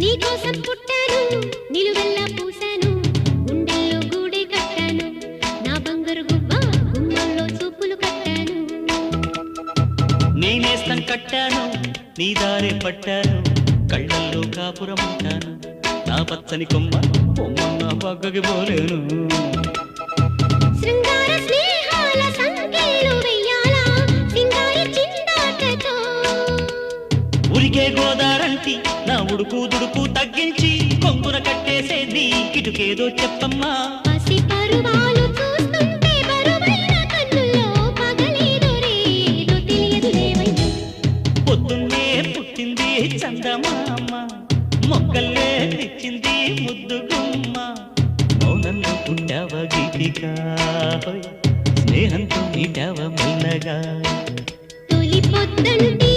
నీకోసం పుట్టాను నిలువెల్లా పూసాను గుండెల్లో గూడే కట్టాను నా బంగారు గువ్వ గుమ్మంలో చూపులు కట్టాను నేనేస్తం కట్టాను నీ దారే పట్టాను కళ్ళల్లో కాపురం ఉంటాను నా పచ్చని కొమ్మ కొమ్మ నా పక్కకి పోలేను శృంగార స్నేహాల సంఖ్యలు వెయ్యాలా సింగారి చిందాటతో ఉరికే గోదారంటి నా ఉడుకు దుడుకు తగ్గించి కొంగున కట్టేసే నీ కిటుకేదో చెప్పమ్మా పసి పరువాలు చూస్తుంటే బరువైన కన్నుల్లో పగలేదో రేదో తెలియదు లేవయ్యా పొద్దున్నే పుట్టింది చందమామ మొక్కల్లే తెచ్చింది ముద్దు గుమ్మ మౌనంలో పుట్టావ గీతిక స్నేహంతో నీటావ మెల్లగా తొలి పొద్దంటి